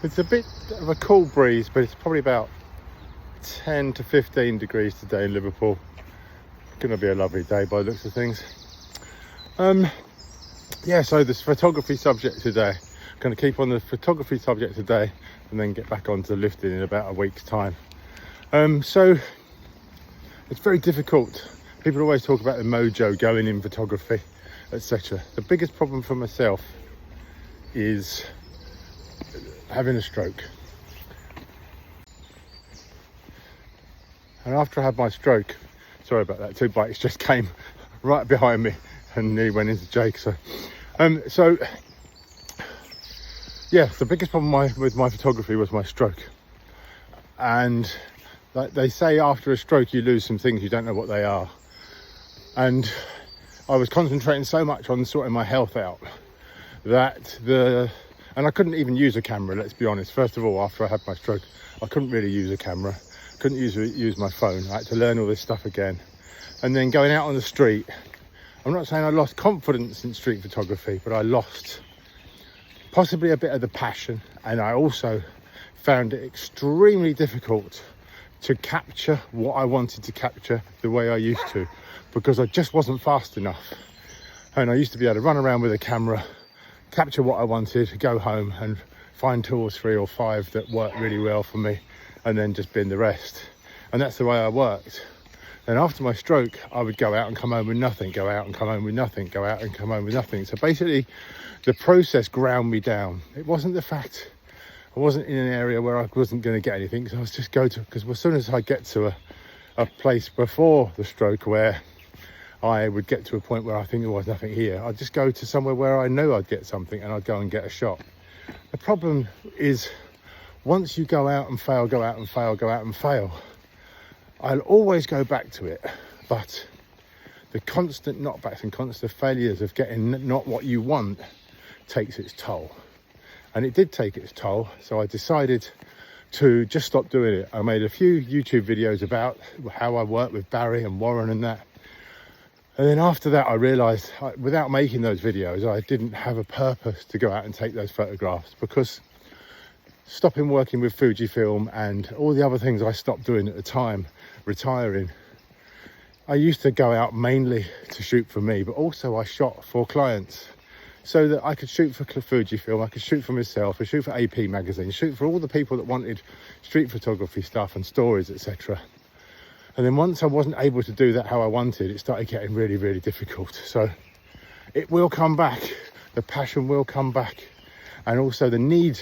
It's a bit of a cool breeze, but it's probably about 10 to 15 degrees today in Liverpool. Gonna be a lovely day by the looks of things. Yeah, so this photography subject today, I'm going to keep on the photography subject today and then get back onto lifting in about a week's time. So it's very difficult. People always talk about the mojo going in photography, etc. The biggest problem for myself is having a stroke. And after I had my stroke, sorry about that, 2 bikes just came right behind me and nearly went into Jake. So yeah, the biggest problem with my photography was my stroke. And like they say, after a stroke you lose some things, you don't know what they are. And I was concentrating so much on sorting my health out that and I couldn't even use a camera, let's be honest. First of all, after I had my stroke, I couldn't really use a camera, couldn't use my phone. I had to learn all this stuff again. And then going out on the street, I'm not saying I lost confidence in street photography, but I lost possibly a bit of the passion, and I also found it extremely difficult to capture what I wanted to capture the way I used to, because I just wasn't fast enough. And I used to be able to run around with a camera, capture what I wanted, go home and find 2 or 3 or 5 that worked really well for me, and then just bin the rest. And that's the way I worked. And after my stroke, I would go out and come home with nothing, go out and come home with nothing, go out and come home with nothing. So basically, the process ground me down. It wasn't the fact I wasn't in an area where I wasn't going to get anything, because I was just because as soon as I get to a place before the stroke where I would get to a point where I think there was nothing here, I'd just go to somewhere where I know I'd get something and I'd go and get a shot. The problem is, once you go out and fail, go out and fail, go out and fail, I'll always go back to it, but the constant knockbacks and constant failures of getting not what you want takes its toll. And it did take its toll, so I decided to just stop doing it. I made a few YouTube videos about how I work with Barry and Warren and that. And then after that, I realised without making those videos, I didn't have a purpose to go out and take those photographs, because stopping working with Fujifilm and all the other things I stopped doing at the time, retiring, I used to go out mainly to shoot for me, but also I shot for clients, so that I could shoot for Fujifilm, I could shoot for myself, I shoot for AP magazine, shoot for all the people that wanted street photography stuff and stories, etc. And then once I wasn't able to do that how I wanted, it started getting really, really difficult. So it will come back, the passion will come back, and also the need